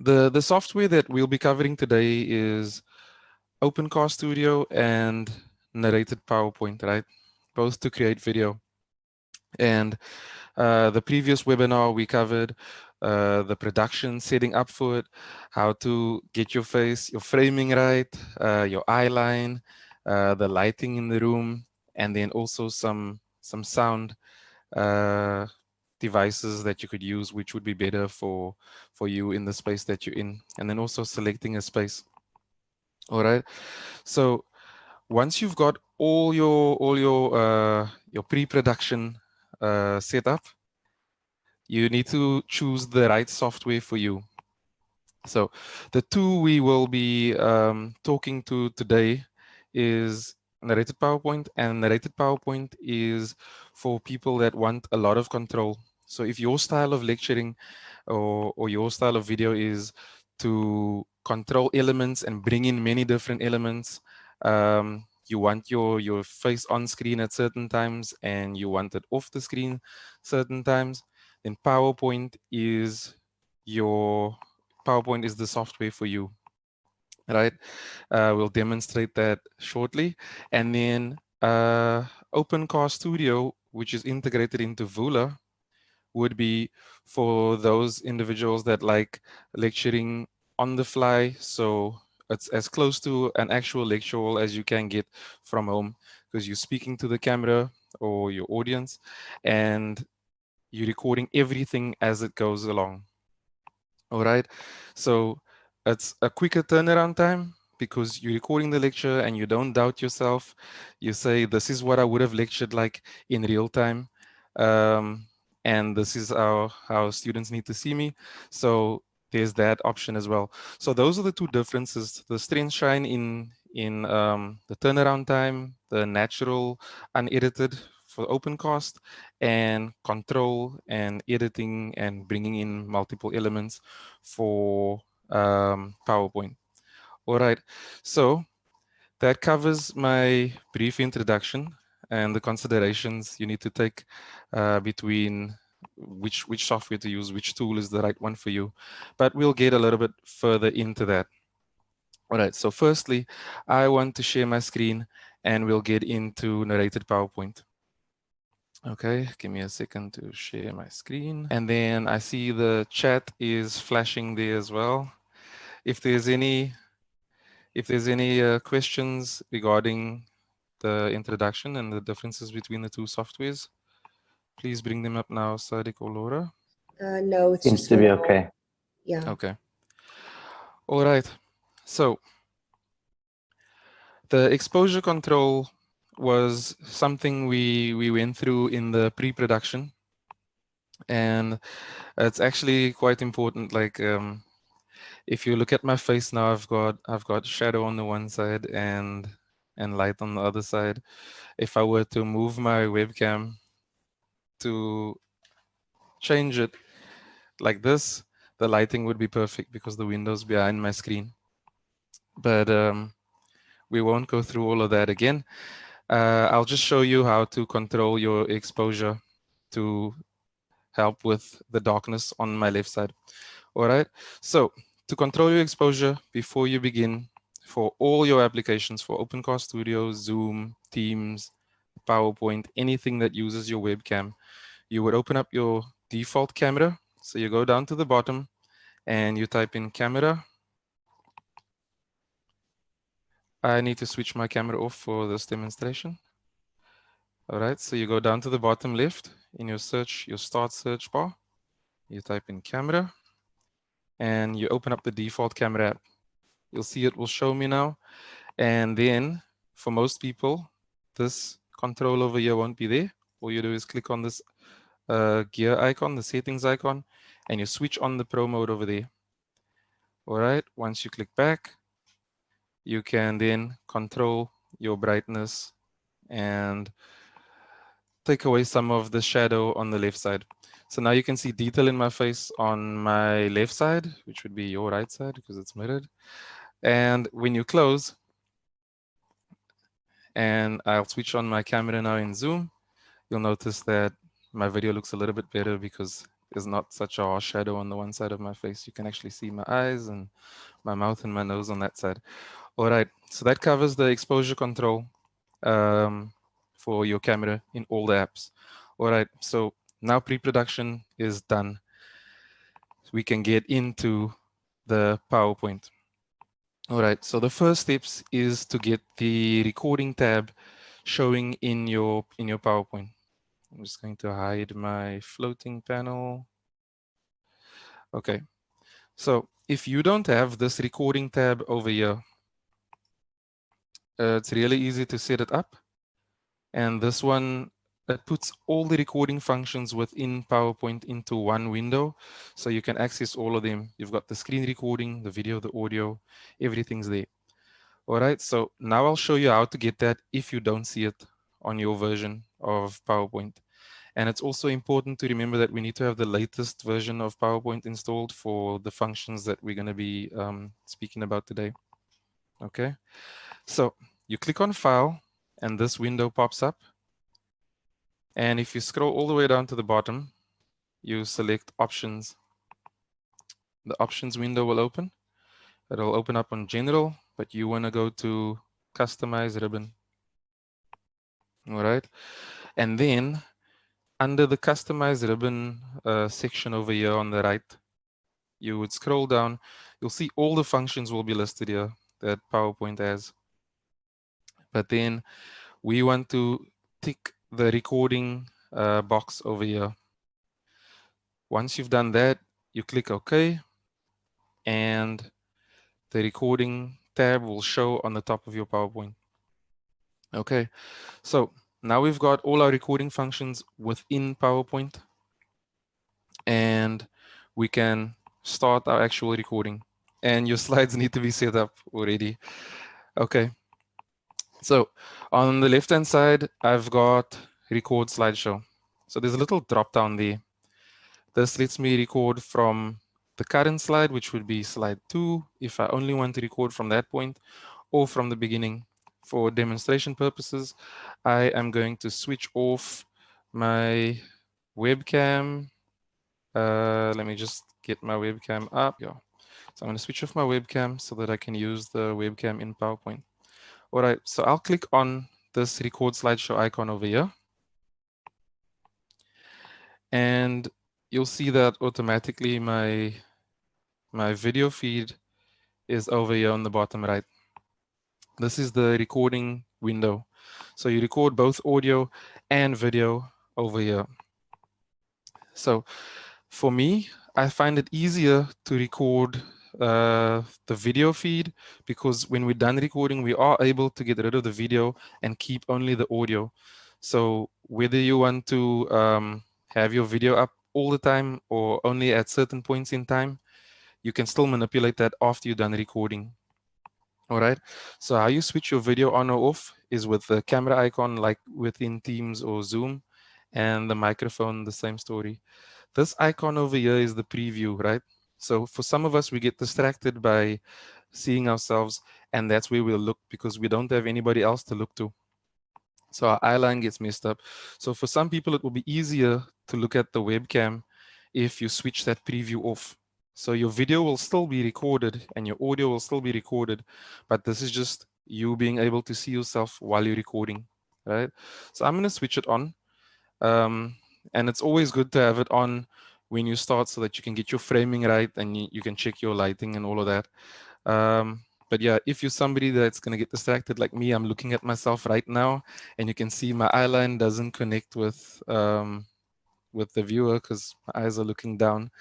The software that we'll be covering today is OpenCast Studio and narrated PowerPoint, right? Both to create video. And the previous webinar, we covered the production, setting up for it, how to get your face, your framing right, your eye line, the lighting in the room, and then also some sound devices that you could use, which would be better for you in the space that you're in, and then also selecting a space. All right. So once you've got all your pre-production set up, you need to choose the right software for you. So the two we will be talking to today is narrated PowerPoint, and narrated PowerPoint is for people that want a lot of control. So if your style of lecturing or your style of video is to control elements and bring in many different elements, you want your face on screen at certain times and you want it off the screen certain times, then PowerPoint is the software for you, right? We'll demonstrate that shortly. And then OpenCast Studio, which is integrated into Vula, would be for those individuals that like lecturing on the fly. So it's as close to an actual lecture hall as you can get from home, because you're speaking to the camera or your audience and you're recording everything as it goes along. All right. So it's a quicker turnaround time because you're recording the lecture and you don't doubt yourself. You say, this is what I would have lectured like in real time. And this is how students need to see me. So there's that option as well. So those are the two differences. The strength shine in the turnaround time, the natural unedited for OpenCast, and control and editing and bringing in multiple elements for PowerPoint. All right, so that covers my brief introduction and the considerations you need to take between which software to use, which tool is the right one for you. But we'll get a little bit further into that. All right, so firstly, I want to share my screen and we'll get into narrated PowerPoint. Okay, give me a second to share my screen. And then I see the chat is flashing there as well. If there's any questions regarding the introduction and the differences between the two softwares, please bring them up now, Sadiq or Laura. No, it seems to be okay. Yeah. Okay. All right. So the exposure control was something we went through in the pre-production, and it's actually quite important. Like if you look at my face now, I've got shadow on the one side and light on the other side. If I were to move my webcam to change it like this, the lighting would be perfect because the window's behind my screen. But we won't go through all of that again. I'll just show you how to control your exposure to help with the darkness on my left side. All right, so to control your exposure before you begin, for all your applications, for OpenCast Studio, Zoom, Teams, PowerPoint, anything that uses your webcam, you would open up your default camera. So you go down to the bottom and you type in camera. I need to switch my camera off for this demonstration. All right, so you go down to the bottom left in your start search bar. You type in camera and you open up the default camera app. You'll see it will show me now. And then for most people, this control over here won't be there. All you do is click on this gear icon, the settings icon, and you switch on the pro mode over there. All right, once you click back, you can then control your brightness and take away some of the shadow on the left side. So now you can see detail in my face on my left side, which would be your right side because it's mirrored. And when you close, and I'll switch on my camera now in Zoom, you'll notice that my video looks a little bit better because there's not such a harsh shadow on the one side of my face. You can actually see my eyes and my mouth and my nose on that side. All right, so that covers the exposure control for your camera in all the apps. All right, so now pre-production is done. We can get into the PowerPoint. All right, so the first steps is to get the recording tab showing in your PowerPoint. I'm just going to hide my floating panel. Okay, so if you don't have this recording tab over here, it's really easy to set it up. And this one, it puts all the recording functions within PowerPoint into one window. So you can access all of them. You've got the screen recording, the video, the audio, everything's there. All right, so now I'll show you how to get that if you don't see it on your version of PowerPoint. And it's also important to remember that we need to have the latest version of PowerPoint installed for the functions that we're going to be speaking about today. Okay, so you click on File, and this window pops up. And if you scroll all the way down to the bottom, you select Options. The Options window will open. It'll open up on General, but you want to go to Customize Ribbon. All right, and then under the Customize Ribbon section over here on the right, you would scroll down. You'll see all the functions will be listed here that PowerPoint has. But then we want to tick the recording box over here. Once you've done that, you click OK, and the recording tab will show on the top of your PowerPoint. Okay, so now we've got all our recording functions within PowerPoint, and we can start our actual recording. And your slides need to be set up already. Okay, so on the left-hand side, I've got record slideshow. So there's a little drop down there. This lets me record from the current slide, which would be slide 2, if I only want to record from that point, or from the beginning. For demonstration purposes, I am going to switch off my webcam. Let me just get my webcam up. Yeah. So I'm going to switch off my webcam so that I can use the webcam in PowerPoint. All right, so I'll click on this record slideshow icon over here. And you'll see that automatically my video feed is over here on the bottom right. This is the recording window. So you record both audio and video over here. So for me, I find it easier to record the video feed, because when we're done recording, we are able to get rid of the video and keep only the audio. So whether you want to have your video up all the time or only at certain points in time, you can still manipulate that after you're done recording. All right, so how you switch your video on or off is with the camera icon, like within Teams or Zoom, and the microphone, the same story. This icon over here is the preview, right? So for some of us, we get distracted by seeing ourselves, and that's where we'll look because we don't have anybody else to look to. So our eye line gets messed up. So for some people, it will be easier to look at the webcam if you switch that preview off. So your video will still be recorded and your audio will still be recorded, but this is just you being able to see yourself while you're recording, right? So I'm going to switch it on. And it's always good to have it on when you start so that you can get your framing right and you can check your lighting and all of that. But yeah, if you're somebody that's going to get distracted like me, I'm looking at myself right now and you can see my eye line doesn't connect with the viewer because my eyes are looking down.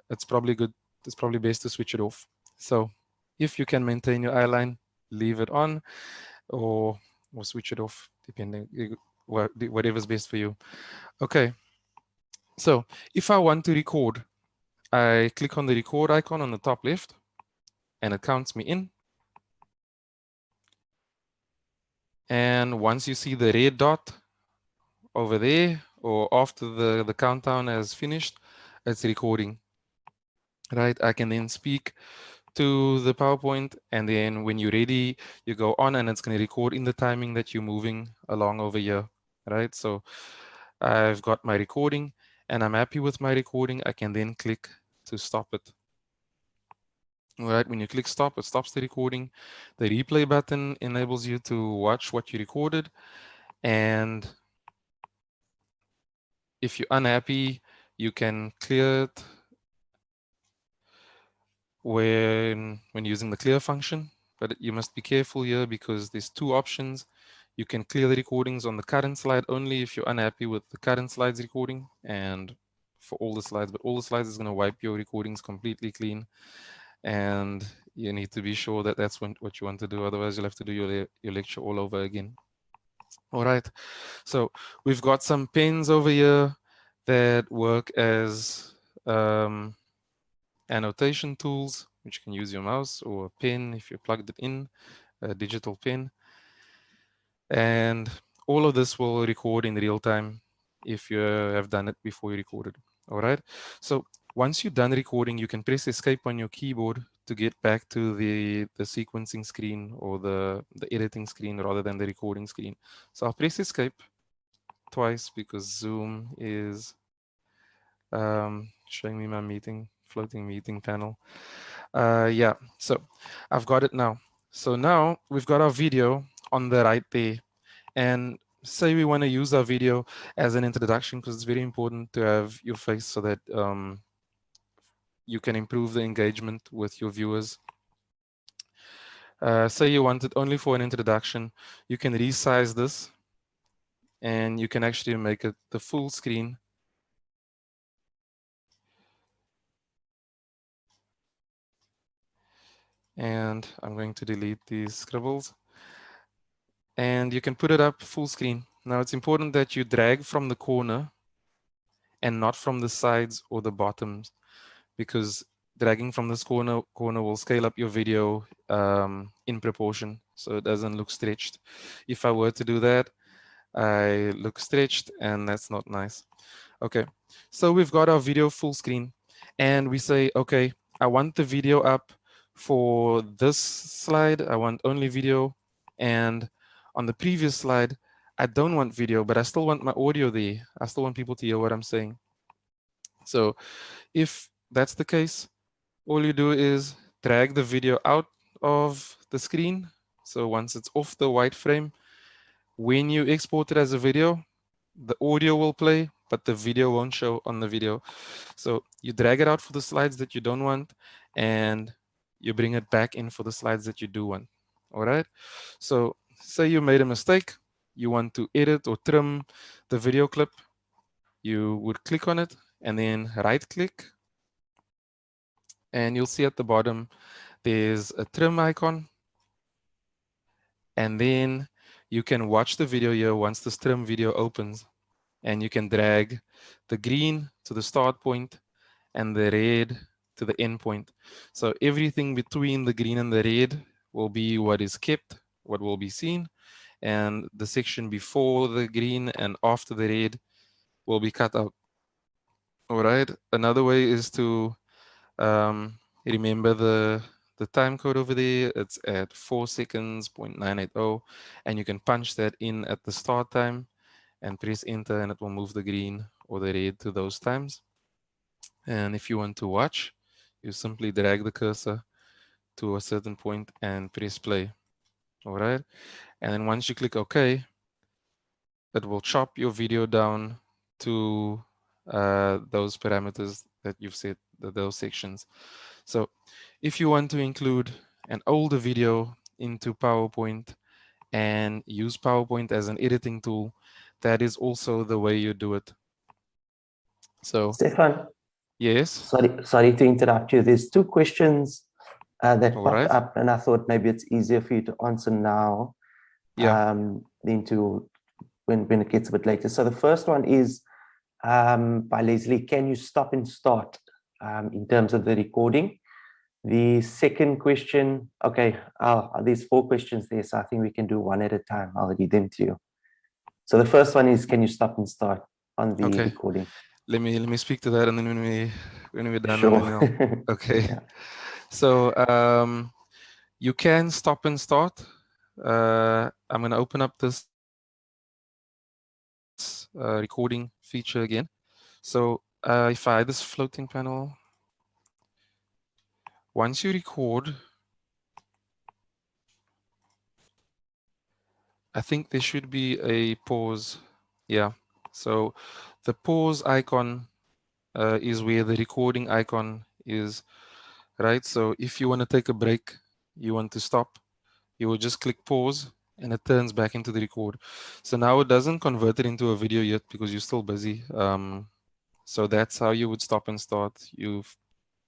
It's probably good. It's probably best to switch it off. So if you can maintain your eye line, leave it on or switch it off, depending whatever's best for you. Okay. So if I want to record, I click on the record icon on the top left and it counts me in. And once you see the red dot over there, or after the countdown has finished, it's recording, right? I can then speak to the PowerPoint, and then when you're ready, you go on and it's going to record in the timing that you're moving along over here, right? So I've got my recording and I'm happy with my recording, I can then click to stop it. All right, when you click stop, it stops the recording. The replay button enables you to watch what you recorded. And if you're unhappy, you can clear it when using the clear function. But you must be careful here because there's two options. You can clear the recordings on the current slide only if you're unhappy with the current slides recording, and for all the slides, but all the slides is going to wipe your recordings completely clean. And you need to be sure that that's what you want to do. Otherwise, you'll have to do your lecture all over again. All right. So we've got some pens over here that work as annotation tools, which you can use your mouse or a pen if you plugged it in, a digital pen. And all of this will record in real time if you have done it before you recorded. All right. So once you're done recording, you can press escape on your keyboard to get back to the sequencing screen or the editing screen rather than the recording screen. So I'll press escape twice because Zoom is showing me my floating meeting panel. Yeah, so I've got it now. So now we've got our video on the right there. And say we want to use our video as an introduction because it's very important to have your face so that you can improve the engagement with your viewers. Say you want it only for an introduction, you can resize this and you can actually make it the full screen. And I'm going to delete these scribbles. And you can put it up full screen. Now it's important that you drag from the corner and not from the sides or the bottoms, because dragging from this corner will scale up your video in proportion so it doesn't look stretched. If I were to do that, I look stretched and that's not nice. Okay, so we've got our video full screen and we say, okay, I want the video up for this slide. I want only video. And on the previous slide, I don't want video, but I still want my audio there. I still want people to hear what I'm saying. So if that's the case, all you do is drag the video out of the screen. So once it's off the white frame, when you export it as a video, the audio will play, but the video won't show on the video. So you drag it out for the slides that you don't want, and you bring it back in for the slides that you do want. All right. So say you made a mistake, you want to edit or trim the video clip, you would click on it and then right click, and you'll see at the bottom there's a trim icon, and then you can watch the video here once the trim video opens, and you can drag the green to the start point and the red to the end point. So everything between the green and the red will be what is kept, what will be seen, and the section before the green and after the red will be cut out. All right. Another way is to remember the time code over there. It's at 4 seconds, 0.980, and you can punch that in at the start time and press enter, and it will move the green or the red to those times. And if you want to watch, you simply drag the cursor to a certain point and press play. All right. And then once you click OK, it will chop your video down to those parameters that you've set, those sections. So if you want to include an older video into PowerPoint and use PowerPoint as an editing tool, that is also the way you do it. So Stefan, yes. Sorry to interrupt you. There's two questions that All popped right. up, and I thought maybe it's easier for you to answer now, than to when it gets a bit later. So the first one is by Leslie. Can you stop and start in terms of the recording? The second question, okay, there's 4 questions there, so I think we can do one at a time. I'll read them to you. So the first one is, can you stop and start on the recording? Let me speak to that, and then when we're done, sure. Okay. Yeah. So you can stop and start. I'm going to open up this recording feature again. So if I hide this floating panel, once you record, I think there should be a pause. Yeah. So the pause icon is where the recording icon is, right? So if you want to take a break, you want to stop, you will just click pause and it turns back into the record. So now it doesn't convert it into a video yet because you're still busy. So that's how you would stop and start. You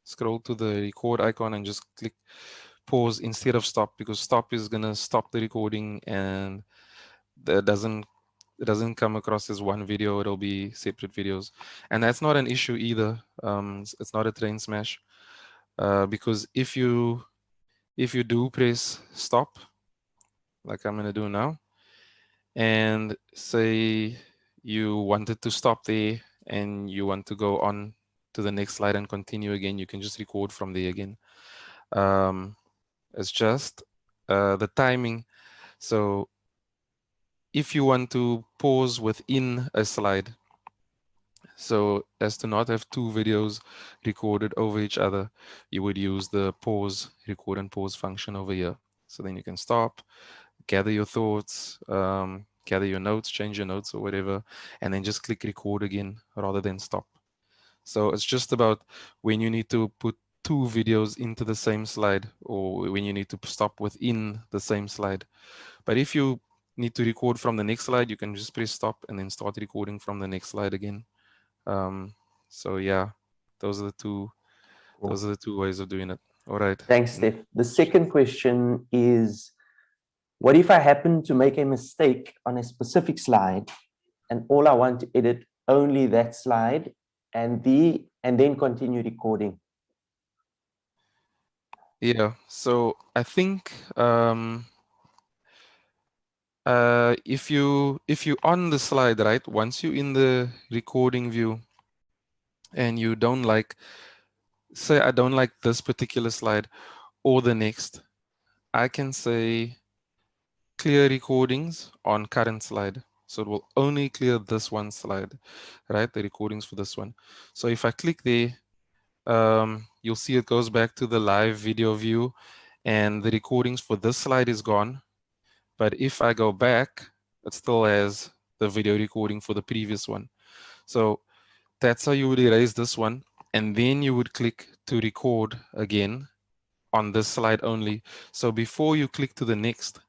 scroll to the record icon and just click pause instead of stop, because stop is gonna stop the recording and that doesn't come across as one video. It'll be separate videos, and that's not an issue either. It's not a train smash, because if you do press stop, like I'm gonna do now, and say you wanted to stop there and you want to go on to the next slide and continue again, you can just record from there again. It's just the timing. So if you want to pause within a slide, so as to not have two videos recorded over each other, you would use the pause, record and pause function over here. So then you can stop, gather your thoughts, gather your notes, change your notes or whatever, and then just click record again rather than stop. So it's just about when you need to put two videos into the same slide or when you need to stop within the same slide. But if you need to record from the next slide, you can just press stop and then start recording from the next slide again. So yeah, those are the two ways of doing it. All right. Thanks, Steph. The second question is, what if I happen to make a mistake on a specific slide and all I want to edit only that slide and then continue recording? Yeah, so I think if you on the slide, right, once you're in the recording view and you don't like, say I don't like this particular slide or the next, I can say clear recordings on current slide. So it will only clear this one slide, right? The recordings for this one. So if I click there, you'll see it goes back to the live video view and the recordings for this slide is gone. But if I go back, it still has the video recording for the previous one. So that's how you would erase this one. And then you would click to record again on this slide only. So before you click to the next,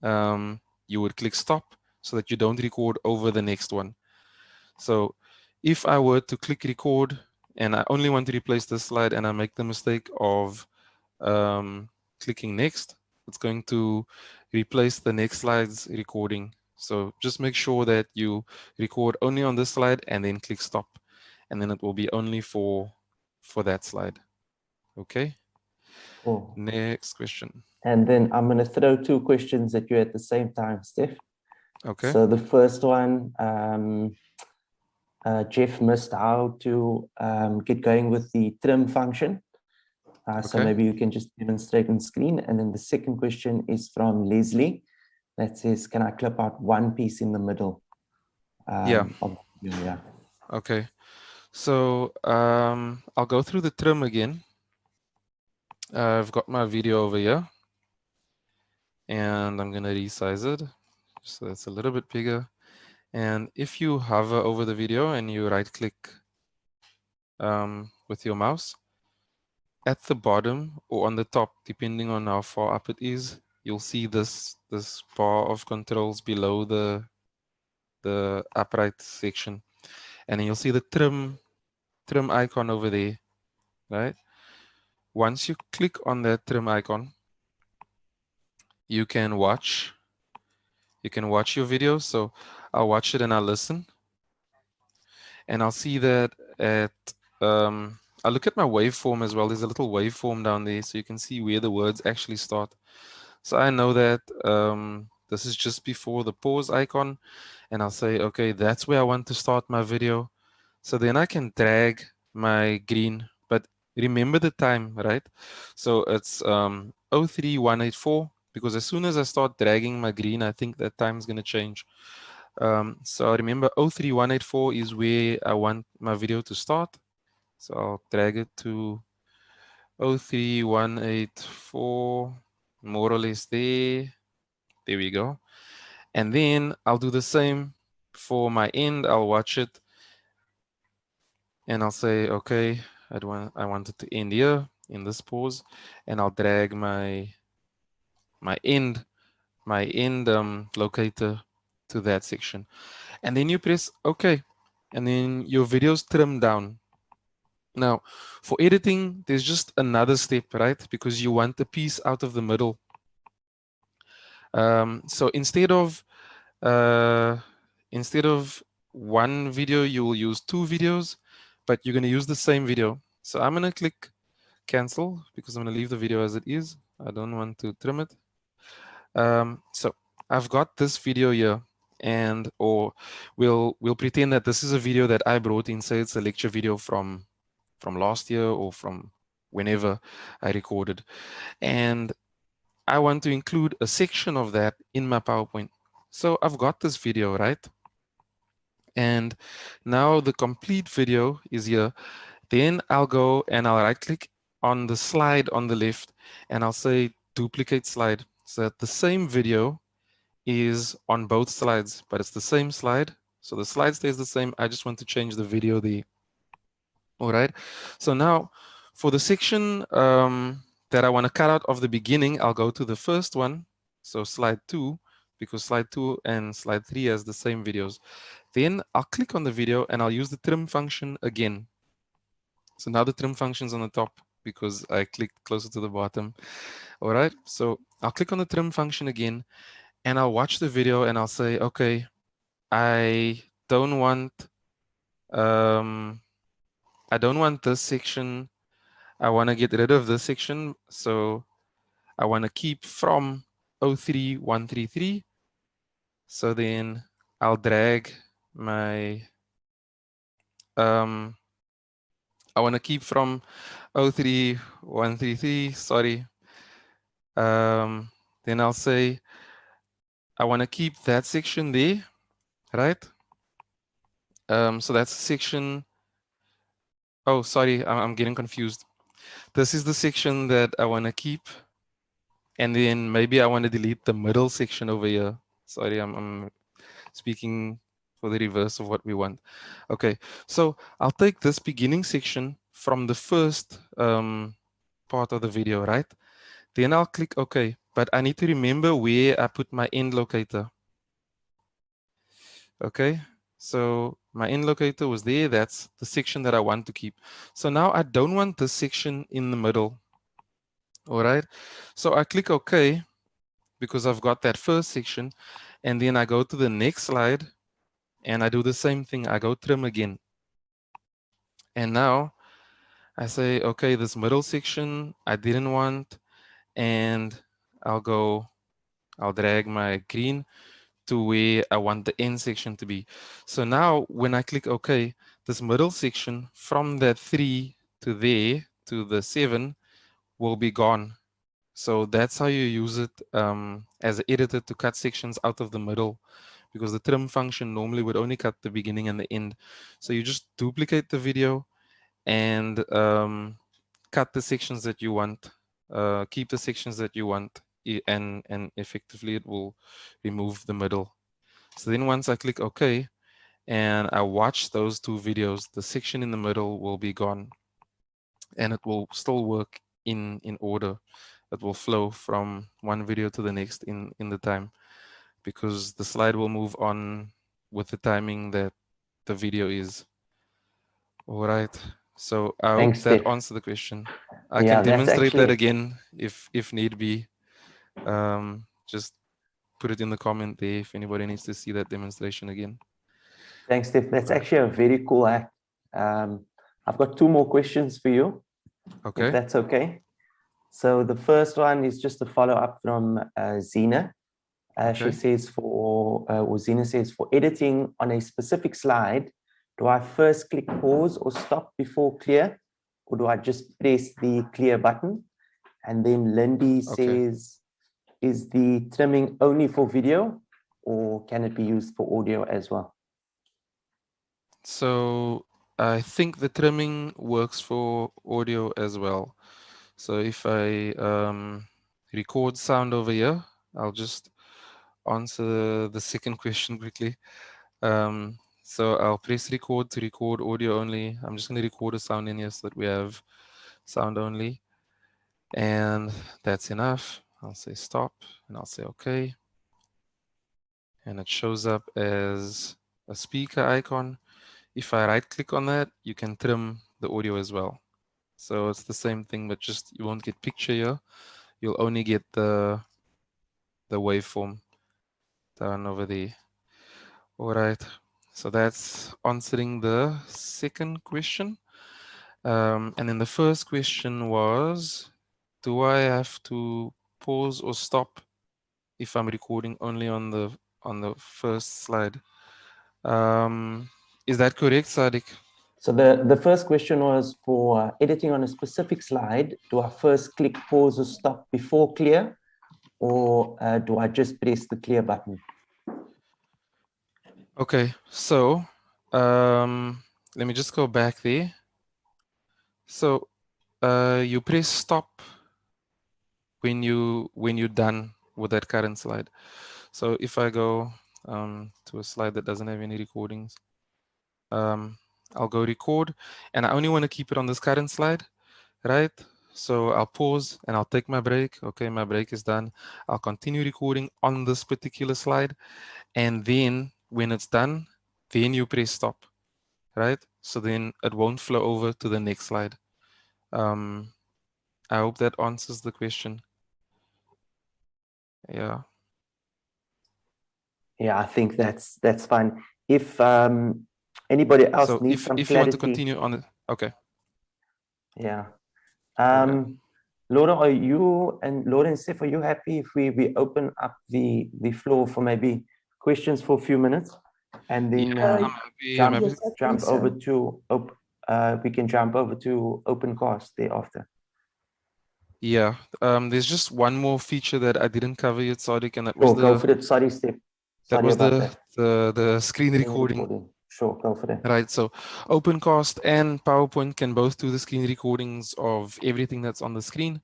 you would click stop so that you don't record over the next one. So if I were to click record and I only want to replace this slide and I make the mistake of clicking next, it's going to replace the next slide's recording. So just make sure that you record only on this slide and then click stop, and then it will be only for that slide. Okay. Cool. Next question. And then I'm going to throw two questions at you at the same time, Steph. Okay. So the first one, Jeff missed how to get going with the trim function. So maybe you can just demonstrate on screen. And then the second question is from Leslie that says, can I clip out one piece in the middle? Yeah. Okay. So I'll go through the trim again. I've got my video over here and I'm going to resize it so it's a little bit bigger. And if you hover over the video and you right click with your mouse, at the bottom or on the top, depending on how far up it is, you'll see this bar of controls below the upright section. And then you'll see the trim icon over there, right? Once you click on that trim icon, you can watch your video. So I'll watch it and I'll listen. And I'll see that at, I'll look at my waveform as well. There's a little waveform down there so you can see where the words actually start. So I know that this is just before the pause icon, and I'll say, okay, that's where I want to start my video. So then I can drag my green, but remember the time, right? So it's 03184, because as soon as I start dragging my green, I think that time is going to change. So remember 03184 is where I want my video to start. So I'll drag it to 03184, more or less there. There we go. And then I'll do the same for my end. I'll watch it and I'll say, okay, I want it to end here in this pause, and I'll drag my end locator to that section. And then you press OK. And then your video's trimmed down. Now, for editing, there's just another step, right? Because you want the piece out of the middle. So instead of one video, you will use two videos, but you're going to use the same video. So I'm going to click cancel because I'm going to leave the video as it is. I don't want to trim it. So I've got this video here, and we'll pretend that this is a video that I brought in. Say it's a lecture video from last year or from whenever I recorded, and I want to include a section of that in my PowerPoint. So I've got this video, right? And now the complete video is here. Then I'll go and I'll right click on the slide on the left and I'll say duplicate slide, so that the same video is on both slides, but it's the same slide. So the slide stays the same. I just want to change the video there. All right. So now for the section that I want to cut out of the beginning, I'll go to the first one. So slide 2, because slide 2 and slide 3 has the same videos. Then I'll click on the video and I'll use the trim function again. So now the trim function is on the top because I clicked closer to the bottom. All right. So I'll click on the trim function again and I'll watch the video and I'll say, okay, I don't want this section. I want to get rid of this section. So I want to keep from 03133. So then I'll drag my, I want to keep from 03133, sorry. Then I'll say, I want to keep that section there, right? So that's section, oh, sorry, I'm getting confused. This is the section that I want to keep. And then maybe I want to delete the middle section over here. Sorry, I'm speaking for the reverse of what we want. Okay, so I'll take this beginning section from the first part of the video, right? Then I'll click OK, but I need to remember where I put my end locator. Okay, so my end locator was there. That's the section that I want to keep. So now I don't want this section in the middle. All right, so I click OK because I've got that first section, and then I go to the next slide and I do the same thing. I go trim again. And now I say, okay, this middle section I didn't want, and I'll drag my green to where I want the end section to be. So now when I click OK, this middle section from that 3 to there to the 7 will be gone. So that's how you use it as an editor to cut sections out of the middle, because the trim function normally would only cut the beginning and the end. So you just duplicate the video and cut the sections that you want, keep the sections that you want, and effectively it will remove the middle. So then once I click OK and I watch those two videos, the section in the middle will be gone and it will still work in order. It will flow from one video to the next in the time, because the slide will move on with the timing that the video is. All right. So I hope that answered the question. I can demonstrate that again if need be. Just put it in the comment there if anybody needs to see that demonstration again. Thanks, Steph. That's actually a very cool hack. I've got 2 more questions for you, if that's okay. So the first one is just a follow-up from Zena. She says Zena says, for editing on a specific slide, do I first click pause or stop before clear, or do I just press the clear button? And then Lindy says, is the trimming only for video, or can it be used for audio as well? So I think the trimming works for audio as well. So if I record sound over here, I'll just answer the second question quickly. So I'll press record to record audio only. I'm just going to record a sound in here so that we have sound only. And that's enough. I'll say stop and I'll say okay. And it shows up as a speaker icon. If I right click on that, you can trim the audio as well. So it's the same thing, but just you won't get picture here. You'll only get the waveform down over there. All right. So that's answering the second question. And then the first question was, do I have to pause or stop if I'm recording only on the first slide? Is that correct, Sadiq? So the first question was for editing on a specific slide. Do I first click pause or stop before clear, or do I just press the clear button? Okay, so let me just go back there. So you press stop when you're done with that current slide. So if I go to a slide that doesn't have any recordings, I'll go record, and I only want to keep it on this current slide, right? So I'll pause and I'll take my break. Okay, my break is done. I'll continue recording on this particular slide, and then when it's done, then you press stop, right? So then it won't flow over to the next slide. I hope that answers the question. Yeah. Yeah, I think that's fine. If anybody else So needs some if you want to clarity, continue on it, okay. yeah. All right. Laura, are you and Laura and Seth, are you happy if we open up the floor for maybe questions for a few minutes, and then Yeah, I'm happy. I'm jump happy. Yes, I jump think over so. to we can jump over to OpenCast thereafter. Yeah. There's just one more feature that I didn't cover yet, Sadiq, and that was Sure, go for it. Sorry, Steph. Sorry about that. the screen recording. Sure, go for it. Right. So OpenCast and PowerPoint can both do the screen recordings of everything that's on the screen.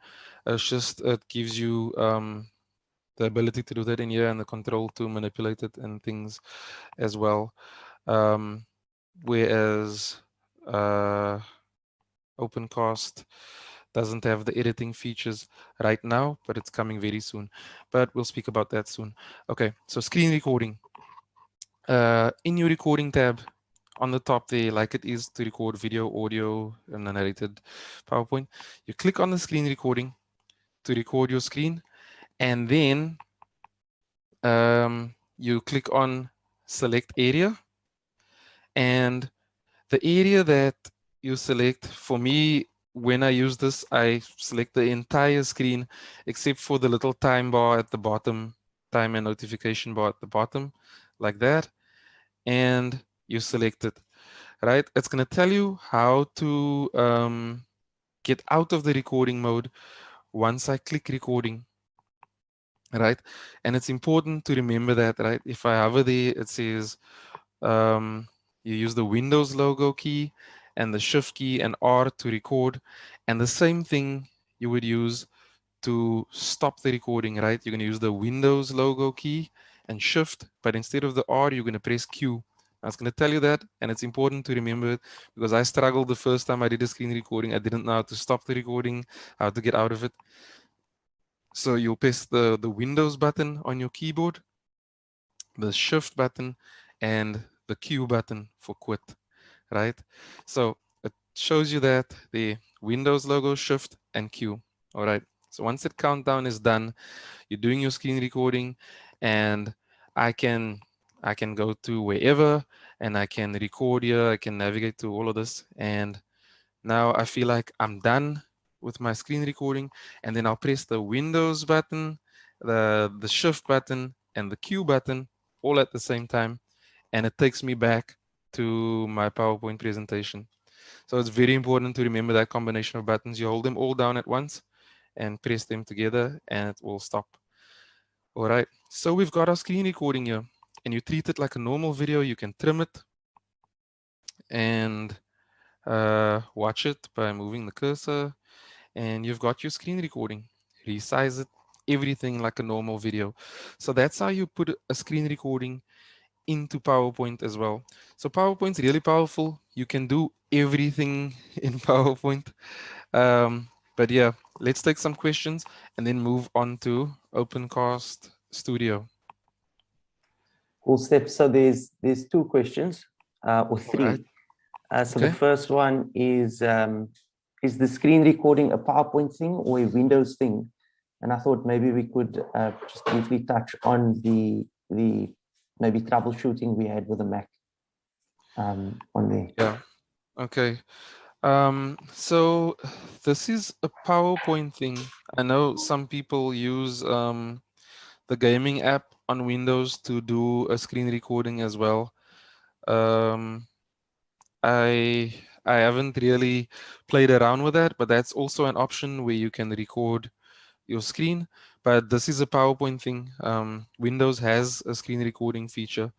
It's just it gives you the ability to do that in here and the control to manipulate it and things as well. Whereas OpenCast doesn't have the editing features right now, but it's coming very soon. But we'll speak about that soon. Okay, so screen recording. In your recording tab on the top there, like it is to record video, audio, and a narrated PowerPoint, you click on the screen recording to record your screen, and then you click on select area, and the area that you select, for me, when I use this, I select the entire screen except for the little time bar at the bottom, time and notification bar at the bottom, like that, and you select it, right? It's going to tell you how to get out of the recording mode once I click recording, right? And it's important to remember that, right? If I hover there, it says you use the Windows logo key and the Shift key and R to record, and the same thing you would use to stop the recording, right? You're going to use the Windows logo key and Shift, but instead of the R, you're going to press Q. I was going to tell you that, and it's important to remember it because I struggled the first time I did a screen recording. I didn't know how to stop the recording, how to get out of it. So you'll press the Windows button on your keyboard, the Shift button, and the Q button for quit, right? So it shows you that the Windows logo, Shift, and Q. All right. So once the countdown is done, you're doing your screen recording, and I can go to wherever and I can record here. I can navigate to all of this, and now I feel like I'm done with my screen recording, and then I'll press the Windows button, the Shift button, and the Q button all at the same time, and it takes me back to my PowerPoint presentation. So it's very important to remember that combination of buttons. You hold them all down at once and press them together, and it will stop. All right. So we've got our screen recording here, and you treat it like a normal video. You can trim it and watch it by moving the cursor, and you've got your screen recording. Resize it, everything like a normal video. So that's how you put a screen recording into PowerPoint as well. So PowerPoint's really powerful. You can do everything in PowerPoint. But yeah, let's take some questions and then move on to OpenCast Studio. Cool, Steph. So there's two questions, or three. Right. So the first one is the screen recording a PowerPoint thing or a Windows thing? And I thought maybe we could just briefly touch on the maybe troubleshooting we had with the Mac on there. Yeah. Okay. So this is a PowerPoint thing. I know some people use the gaming app on Windows to do a screen recording as well. Um, I haven't really played around with that, but that's also an option where you can record your screen. But this is a PowerPoint thing. Windows has a screen recording feature.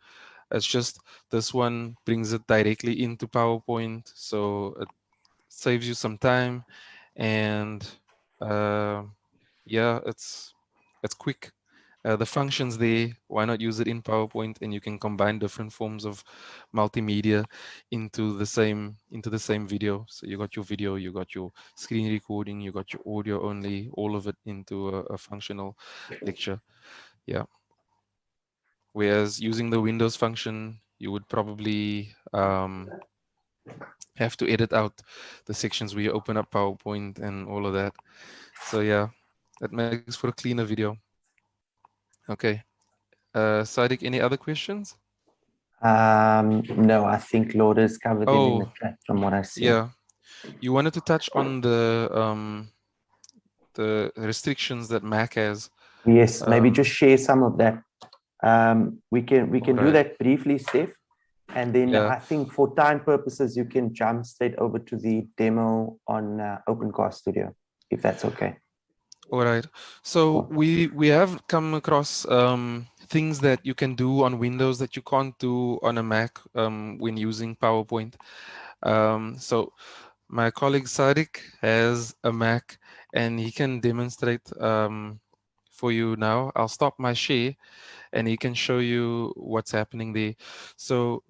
It's just this one brings it directly into PowerPoint, so it saves you some time, and yeah, it's quick. The functions there, why not use it in PowerPoint, and you can combine different forms of multimedia into the same video. So you got your video, you got your screen recording, you got your audio only, all of it into a functional lecture. Yeah. Whereas using the Windows function, you would probably have to edit out the sections where you open up PowerPoint and all of that. So yeah, that makes for a cleaner video. Okay. Sadiq, any other questions? No, I think Laura's covered them in the chat from what I see. Yeah. You wanted to touch on the restrictions that Mac has. Yes, maybe just share some of that. We can do that briefly, Steph. And then I think for time purposes, you can jump straight over to the demo on OpenCast Studio, if that's okay. All right. So we have come across things that you can do on Windows that you can't do on a Mac when using PowerPoint. So my colleague Sadiq has a Mac and he can demonstrate for you now. I'll stop my share and he can show you what's happening there. So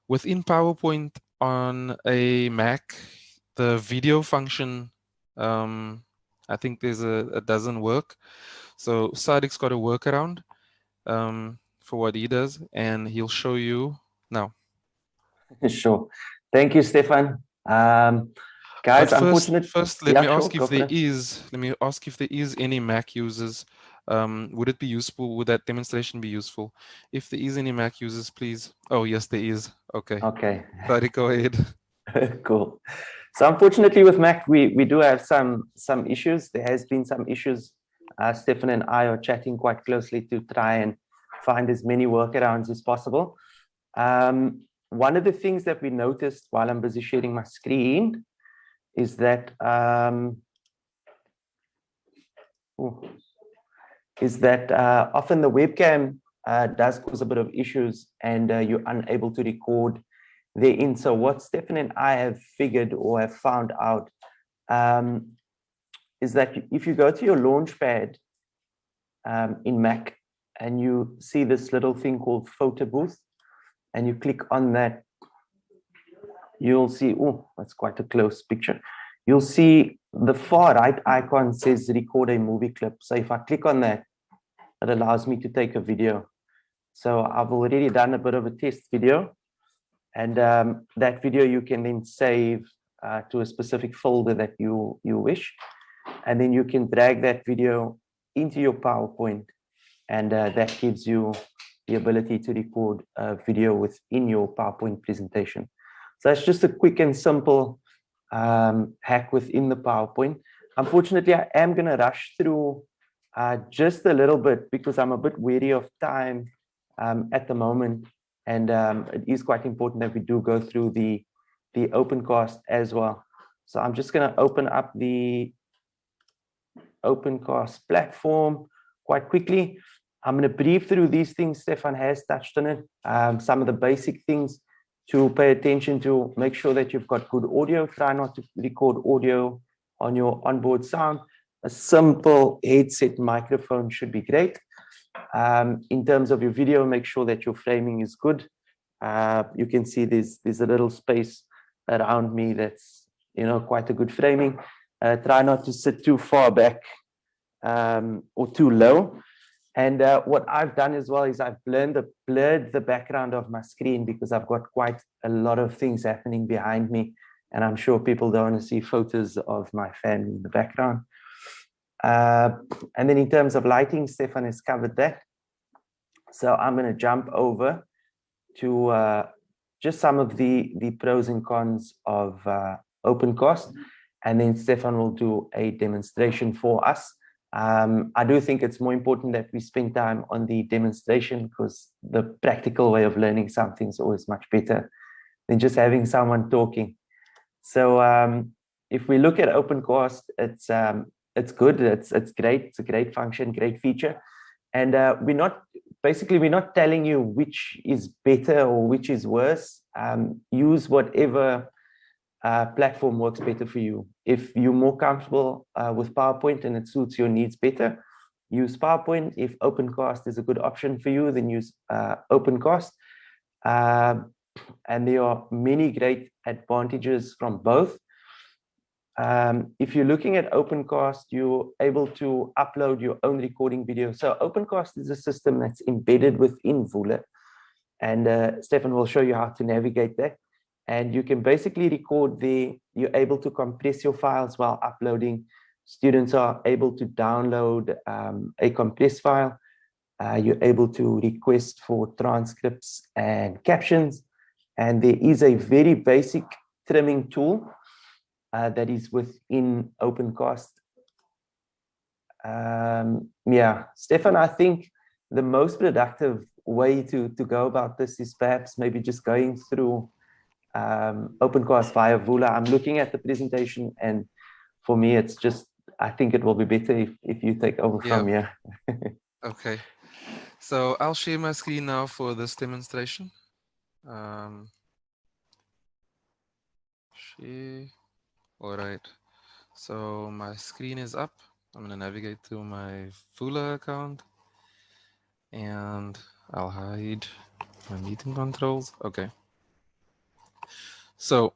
within PowerPoint on a Mac, the video function, I think it doesn't work. So Sadiq's got a workaround for what he does, and he'll show you now. Sure. Thank you, Stefan. Guys, unfortunately, first, let me ask if there is any Mac users. Would it be useful? Would that demonstration be useful? If there is any Mac users, please. Oh, yes, there is. Okay. Okay. Sorry, go ahead. Cool. So unfortunately with Mac, we do have some issues. There has been some issues. Stefan and I are chatting quite closely to try and find as many workarounds as possible. One of the things that we noticed while I'm busy sharing my screen is that often the webcam does cause a bit of issues and you're unable to record therein. So what Stefan and I have figured or have found out is that if you go to your Launchpad in Mac and you see this little thing called Photo Booth and you click on that, you'll see, oh, that's quite a close picture. You'll see the far right icon says record a movie clip. So if I click on that, it allows me to take a video. So I've already done a bit of a test video, and that video you can then save to a specific folder that you wish. And then you can drag that video into your PowerPoint, and that gives you the ability to record a video within your PowerPoint presentation. So that's just a quick and simple hack within the PowerPoint. Unfortunately, I am going to rush through just a little bit because I'm a bit wary of time at the moment. And it is quite important that we do go through the OpenCast as well. So I'm just going to open up the OpenCast platform quite quickly. I'm going to brief through these things. Stefan has touched on it. Some of the basic things to pay attention to: make sure that you've got good audio. Try not to record audio on your onboard sound. A simple headset microphone should be great. In terms of your video, make sure that your framing is good. You can see there's a little space around me that's, you know, quite a good framing. Try not to sit too far back or too low. And what I've done as well is I've blurred the background of my screen, because I've got quite a lot of things happening behind me, and I'm sure people don't want to see photos of my family in the background. And then in terms of lighting, Stefan has covered that. So I'm going to jump over to just some of the pros and cons of OpenCast, and then Stefan will do a demonstration for us. I do think it's more important that we spend time on the demonstration, because the practical way of learning something is always much better than just having someone talking. So if we look at OpenCast, it's good, it's great, it's a great function, great feature. And we're not telling you which is better or which is worse. Use whatever platform works better for you. If you're more comfortable with PowerPoint and it suits your needs better, use PowerPoint. If OpenCast is a good option for you, then use OpenCast. And there are many great advantages from both. If you're looking at OpenCast, you're able to upload your own recording video. So OpenCast is a system that's embedded within Vula, and Stefan will show you how to navigate that. And you can basically record there. You're able to compress your files while uploading. Students are able to download a compressed file. You're able to request for transcripts and captions. And there is a very basic trimming tool that is within OpenCast. Yeah, Stefan, I think the most productive way to go about this is perhaps maybe just going through OpenCast via Vula. I'm looking at the presentation, and for me, it's just, I think it will be better if you take over from here. Okay. So I'll share my screen now for this demonstration. Share. All right. So my screen is up. I'm going to navigate to my Vula account, and I'll hide my meeting controls. Okay. So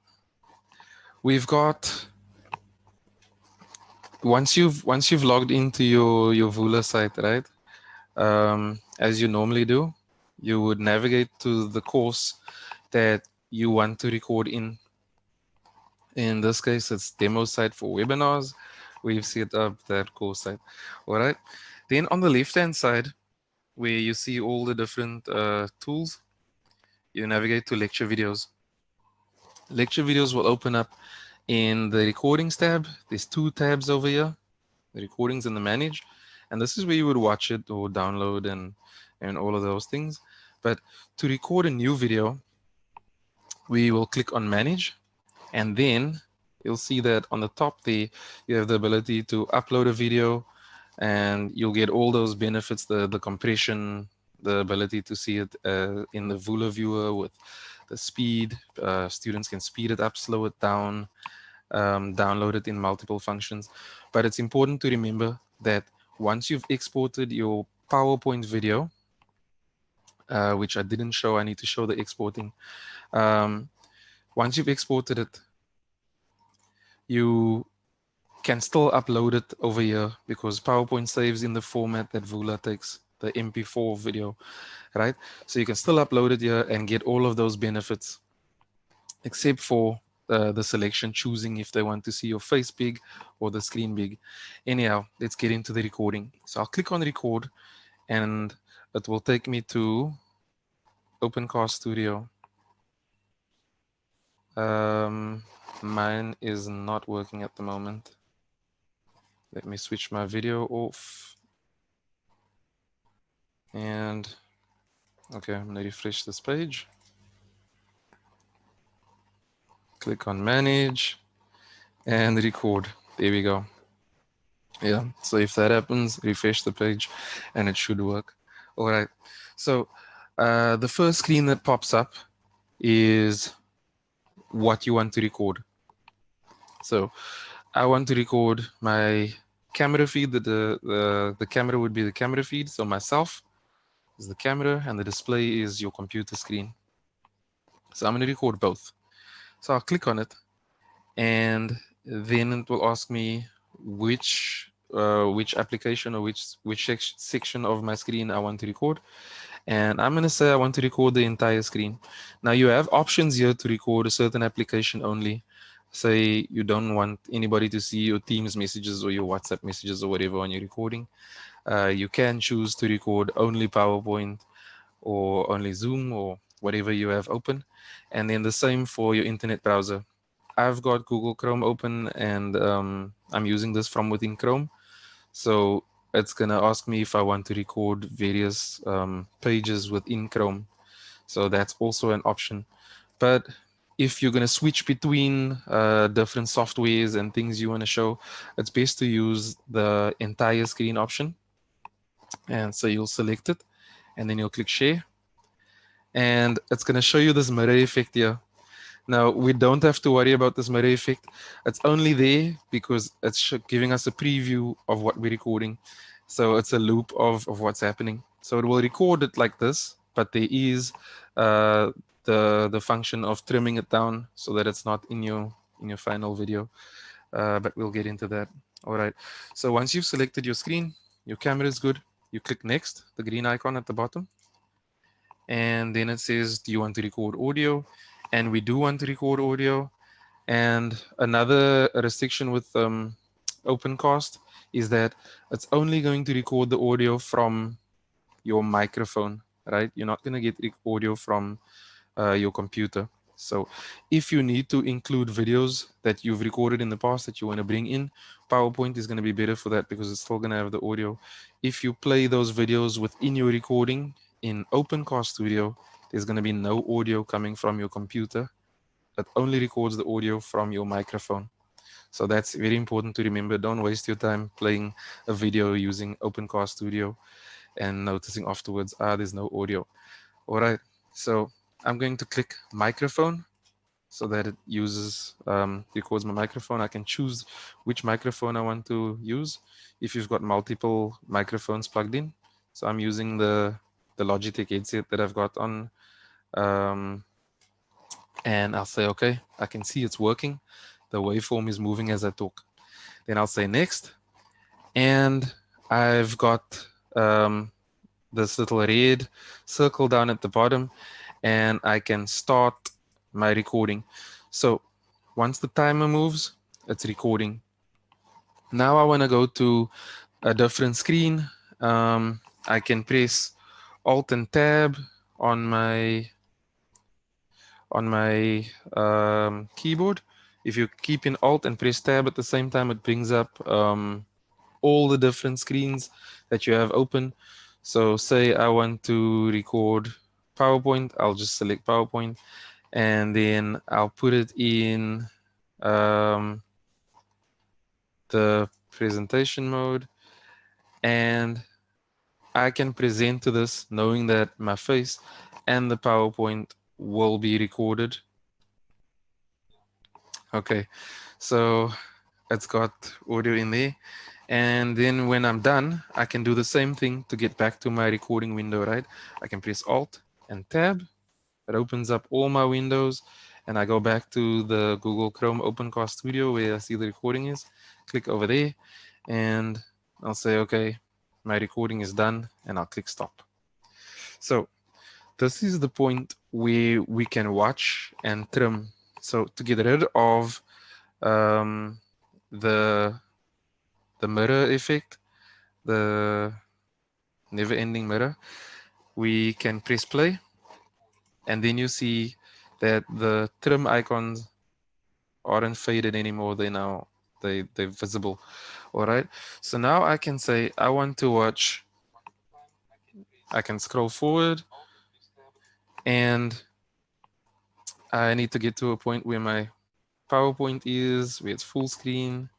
we've got, once you've logged into your Vula site, right? As you normally do, you would navigate to the course that you want to record in. In this case, it's demo site for webinars. We've set up that course site. All right. Then on the left-hand side, where you see all the different tools, you navigate to lecture videos. Lecture videos will open up in the recordings tab. There's two tabs over here, the recordings and the manage. And this is where you would watch it or download and all of those things. But to record a new video, we will click on manage, and then you'll see that on the top there, you have the ability to upload a video, and you'll get all those benefits, the compression, the ability to see it in the Vula viewer with the speed. Students can speed it up, slow it down, download it in multiple functions. But it's important to remember that once you've exported your PowerPoint video, which I didn't show, I need to show the exporting. Once you've exported it, you can still upload it over here, because PowerPoint saves in the format that Vula takes, the MP4 video, right? So you can still upload it here and get all of those benefits, except for the selection, choosing if they want to see your face big or the screen big. Anyhow, let's get into the recording. So I'll click on record, and it will take me to OpenCast Studio. Mine is not working at the moment. Let me switch my video off. And okay, I'm gonna refresh this page. Click on manage and record. There we go. Yeah, so if that happens, refresh the page and it should work. All right. So the first screen that pops up is what you want to record. So I want to record my camera feed. The camera would be the camera feed. So myself is the camera and the display is your computer screen. So I'm going to record both. So I'll click on it and then it will ask me which application or which section of my screen I want to record. And I'm going to say I want to record the entire screen. Now you have options here to record a certain application only. Say you don't want anybody to see your Teams messages or your WhatsApp messages or whatever on your recording. You can choose to record only PowerPoint or only Zoom or whatever you have open. And then the same for your internet browser. I've got Google Chrome open and I'm using this from within Chrome. So it's going to ask me if I want to record various pages within Chrome. So that's also an option. But if you're going to switch between different softwares and things you want to show, it's best to use the entire screen option. And so you'll select it and then you'll click share. And it's going to show you this mirror effect here. Now, we don't have to worry about this mirror effect. It's only there because it's giving us a preview of what we're recording. So it's a loop of what's happening. So it will record it like this, but there is the function of trimming it down so that it's not in your final video. But we'll get into that. All right. So once you've selected your screen, your camera is good. You click next, the green icon at the bottom. And then it says, do you want to record audio? And we do want to record audio. And another restriction with OpenCast is that it's only going to record the audio from your microphone, right? You're not going to get audio from your computer. So if you need to include videos that you've recorded in the past that you want to bring in, PowerPoint is going to be better for that because it's still going to have the audio. If you play those videos within your recording in OpenCast Studio, there's going to be no audio coming from your computer. It only records the audio from your microphone. So that's very important to remember. Don't waste your time playing a video using OpenCast Studio and noticing afterwards, there's no audio. All right, so I'm going to click microphone so that it records my microphone. I can choose which microphone I want to use if you've got multiple microphones plugged in. So I'm using the Logitech headset that I've got on. And I'll say, okay, I can see it's working. The waveform is moving as I talk. Then I'll say next. And I've got this little red circle down at the bottom and I can start my recording. So once the timer moves, it's recording. Now I want to go to a different screen. I can press Alt and Tab on my keyboard. If you keep in Alt and press Tab at the same time, it brings up all the different screens that you have open. So say I want to record PowerPoint, I'll just select PowerPoint and then I'll put it in the presentation mode and I can present to this knowing that my face and the PowerPoint will be recorded. Okay, so it's got audio in there. And then when I'm done, I can do the same thing to get back to my recording window, right? I can press Alt and Tab. It opens up all my windows and I go back to the Google Chrome OpenCast Studio where I see the recording is. Click over there and I'll say, okay, my recording is done and I'll click stop. So this is the point where we can watch and trim. So to get rid of the mirror effect, the never-ending mirror, we can press play and then you see that the trim icons aren't faded anymore. They're visible. All right, so now I can say I want to watch. I can scroll forward and I need to get to a point where my PowerPoint is, where it's full screen.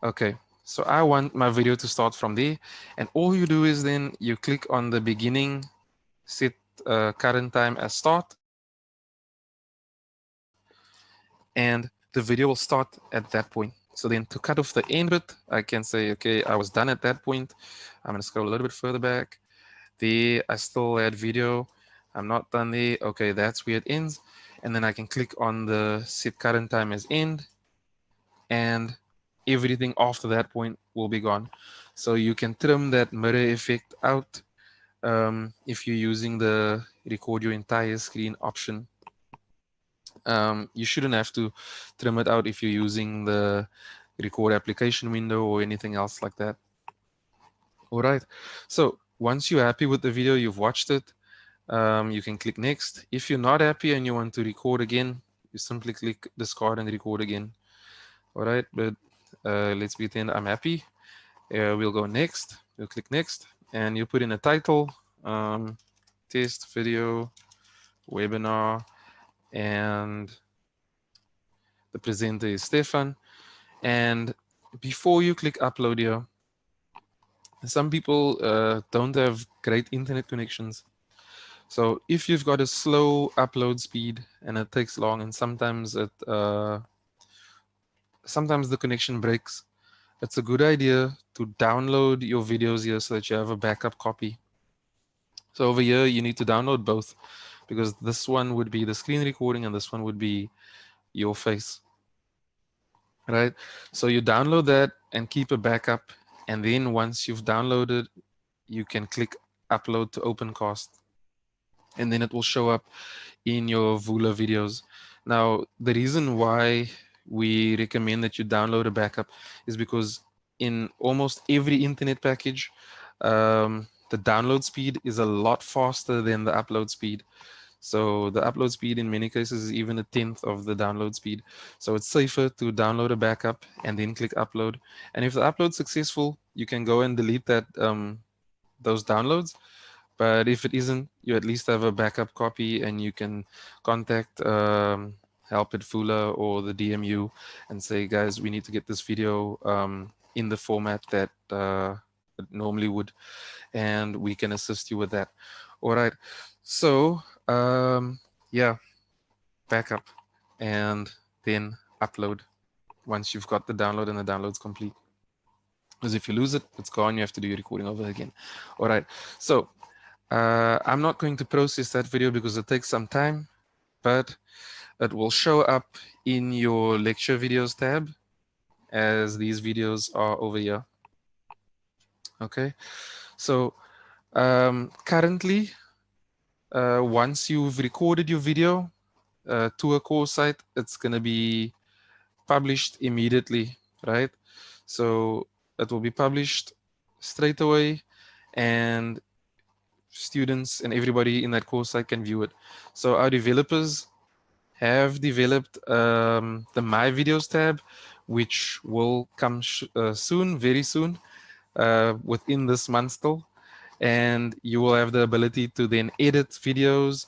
Okay, So I want my video to start from there, and all you do is then you click on the beginning, set current time as start, and the video will start at that point. So then to cut off the end bit, I can say, okay, I was done at that point. I'm going to scroll a little bit further back. There, I still had video. I'm not done there. Okay, that's where it ends. And then I can click on the set current time as end, and everything after that point will be gone. So you can trim that mirror effect out if you're using the record your entire screen option. You shouldn't have to trim it out if you're using the record application window or anything else like that. All right. So once you're happy with the video, you've watched it, you can click next. If you're not happy and you want to record again, you simply click discard and record again. All right. But let's pretend I'm happy. We'll go next. We'll click next, and you put in a title, test video webinar, and the presenter is Stefan. And before you click upload here, some people don't have great internet connections. So if you've got a slow upload speed and it takes long, and sometimes the connection breaks, it's a good idea to download your videos here so that you have a backup copy. So over here, you need to download both, because this one would be the screen recording and this one would be your face, right? So you download that and keep a backup. And then once you've downloaded, you can click upload to OpenCast, and then it will show up in your Vula videos. Now, the reason why we recommend that you download a backup is because in almost every internet package, the download speed is a lot faster than the upload speed. So the upload speed in many cases is even a tenth of the download speed. So it's safer to download a backup and then click upload. And if the upload's successful, you can go and delete that those downloads. But if it isn't, you at least have a backup copy, and you can contact help at Vula or the DMU and say, guys, we need to get this video in the format that it normally would, and we can assist you with that. All right. So yeah, backup and then upload once you've got the download and the download's complete. Because if you lose it, it's gone. You have to do your recording over again. All right. So I'm not going to process that video because it takes some time, but it will show up in your lecture videos tab as these videos are over here. Okay. So currently, once you've recorded your video to a course site, it's going to be published immediately, right? So it will be published straight away, and students and everybody in that course site can view it. So our developers have developed the My Videos tab, which will come soon, very soon, within this month still. And you will have the ability to then edit videos,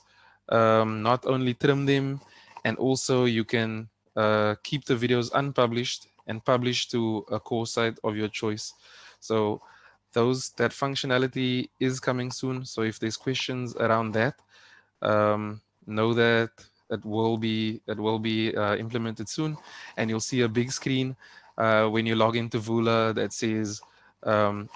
not only trim them, and also you can keep the videos unpublished and publish to a course site of your choice. So that functionality is coming soon. So if there's questions around that, know that it will be implemented soon, and you'll see a big screen when you log into Vula that says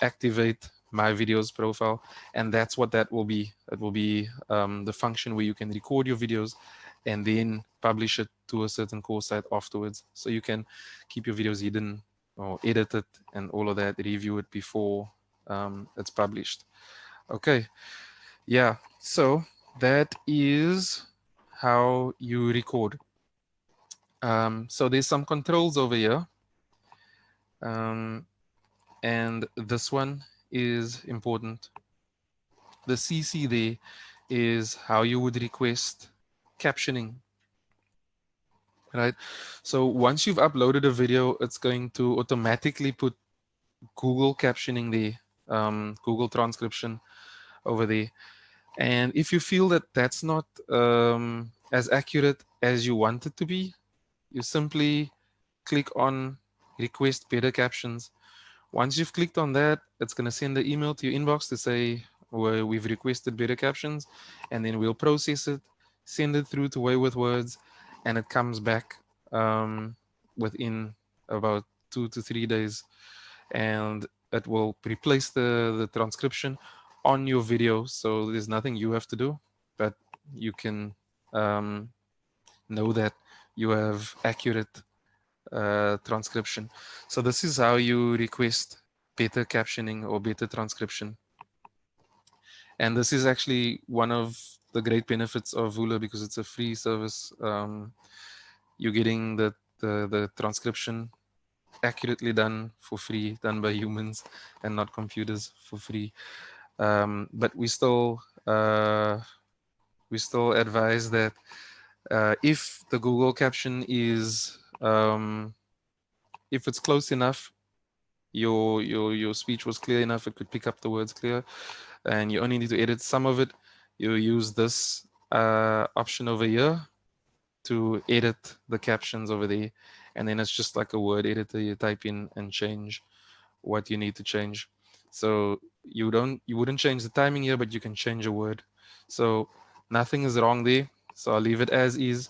activate My Videos profile, and that's what that will be. It will be the function where you can record your videos and then publish it to a certain course site afterwards. So you can keep your videos hidden or edit it and all of that, review it before it's published. Okay, yeah, so that is how you record. So there's some controls over here. And this one is important. The CC there is how you would request captioning, right? So once you've uploaded a video, it's going to automatically put Google captioning there, Google transcription over there. And if you feel that that's not as accurate as you want it to be, you simply click on request better captions, Once you've clicked on that, it's going to send an email to your inbox to say, well, we've requested better captions, and then we'll process it, send it through to Way with Words, and it comes back within about 2 to 3 days, and it will replace the transcription on your video. So there's nothing you have to do, but you can know that you have accurate transcription. So this is how you request better captioning or better transcription. And this is actually one of the great benefits of Vula because it's a free service. You're getting the transcription accurately done for free, done by humans and not computers for free. But we still advise that if the Google caption is if it's close enough, your speech was clear enough, it could pick up the words clear, and you only need to edit some of it, you use this option over here to edit the captions over there, and then it's just like a word editor. You type in and change what you need to change. So you wouldn't change the timing here, but you can change a word. So nothing is wrong there. So I'll leave it as is,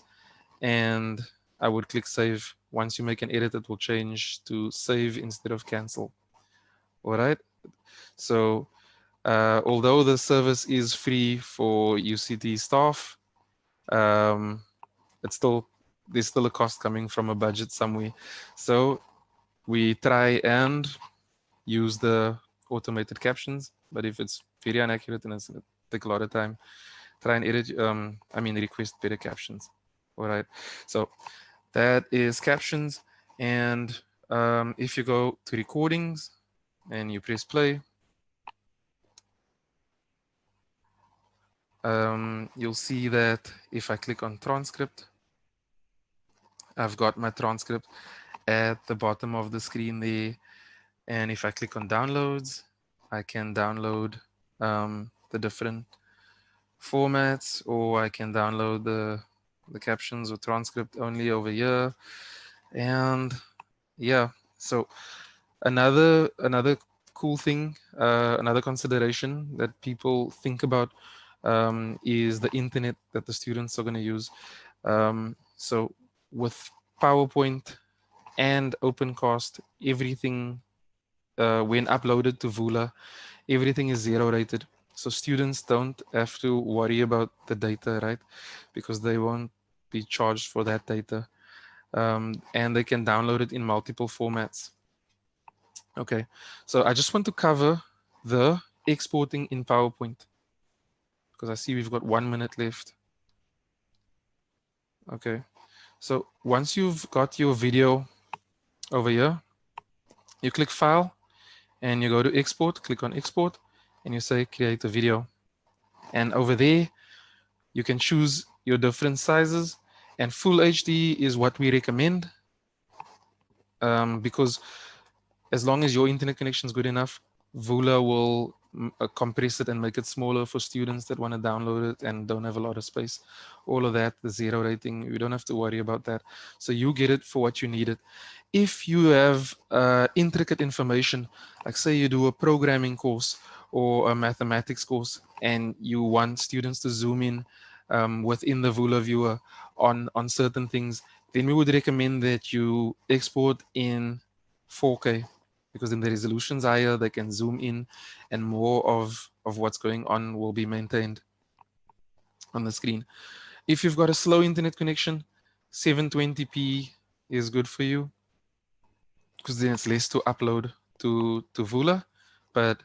and I would click save. Once you make an edit, it will change to save instead of cancel. All right. So although the service is free for UCT staff, there's still a cost coming from a budget somewhere. So we try and use the automated captions, but if it's very inaccurate and it's going to take a lot of time, try and edit, request better captions. All right. So that is captions. And if you go to recordings and you press play, you'll see that if I click on transcript, I've got my transcript at the bottom of the screen there. And if I click on downloads, I can download the different formats, or I can download the captions or transcript only over here. And yeah, so another cool thing, another consideration that people think about is the internet that the students are going to use. So with PowerPoint and OpenCast, everything when uploaded to Vula, everything is zero rated. So students don't have to worry about the data, right? Because they won't be charged for that data. And they can download it in multiple formats. Okay, so I just want to cover the exporting in PowerPoint because I see we've got 1 minute left. Okay, so once you've got your video over here, you click File and you go to Export, click on Export, and you say Create a Video. And over there, you can choose your different sizes, and Full HD is what we recommend because as long as your internet connection is good enough, Vula will compress it and make it smaller for students that want to download it and don't have a lot of space. All of that, the zero rating, you don't have to worry about that. So you get it for what you need it. If you have intricate information, like say you do a programming course or a mathematics course, and you want students to zoom in within the Vula viewer on certain things, then we would recommend that you export in 4K, because then the resolution's higher, they can zoom in, and more of what's going on will be maintained on the screen. If you've got a slow internet connection, 720p is good for you, because then it's less to upload to Vula, but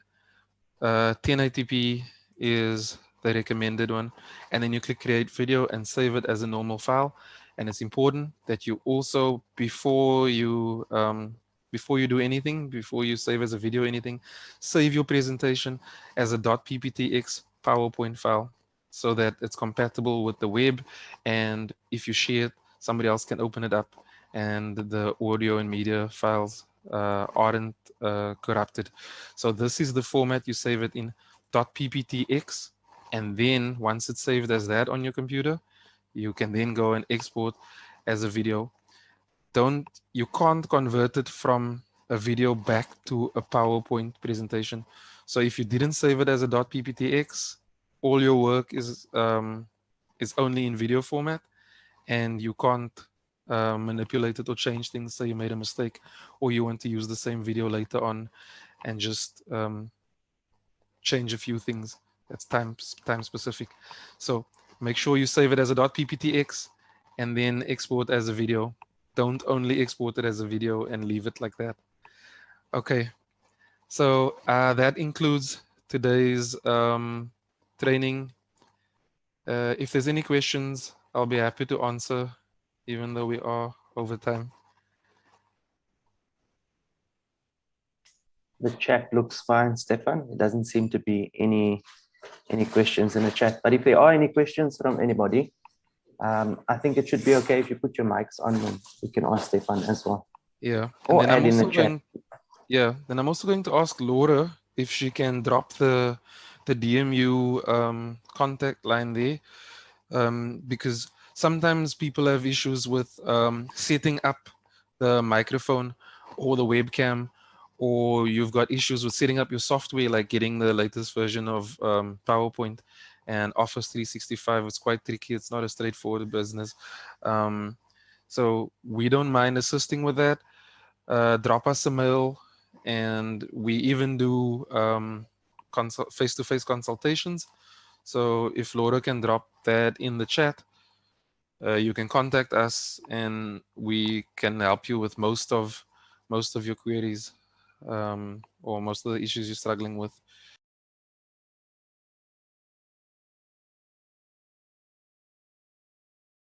1080p is the recommended one. And then you click create video and save it as a normal file. And it's important that you also, before you do anything, before you save as a video or anything, save your presentation as a .pptx PowerPoint file so that it's compatible with the web. And if you share it, somebody else can open it up and the audio and media files aren't corrupted. So this is the format you save it in, .pptx, and then once it's saved as that on your computer, you can then go and export as a video. You can't convert it from a video back to a PowerPoint presentation. So if you didn't save it as a .pptx, all your work is only in video format, and you can't manipulate it or change things. So you made a mistake, or you want to use the same video later on and just change a few things. That's time specific. So make sure you save it as a .pptx and then export as a video. Don't only export it as a video and leave it like that. Okay, so that includes today's training. If there's any questions, I'll be happy to answer, even though we are over time. The chat looks fine, Stefan. It doesn't seem to be any questions in the chat. But if there are any questions from anybody, I think it should be okay if you put your mics on and we can ask Stefan as well. Yeah, or add in the chat. Then I'm also going to ask Laura if she can drop the DMU contact line there, because sometimes people have issues with setting up the microphone or the webcam, or you've got issues with setting up your software, like getting the latest version of PowerPoint and Office 365. It's quite tricky. It's not a straightforward business. So we don't mind assisting with that. Drop us a mail, and we even do face-to-face consultations. So if Laura can drop that in the chat, you can contact us and we can help you with most of your queries, or most of the issues you're struggling with.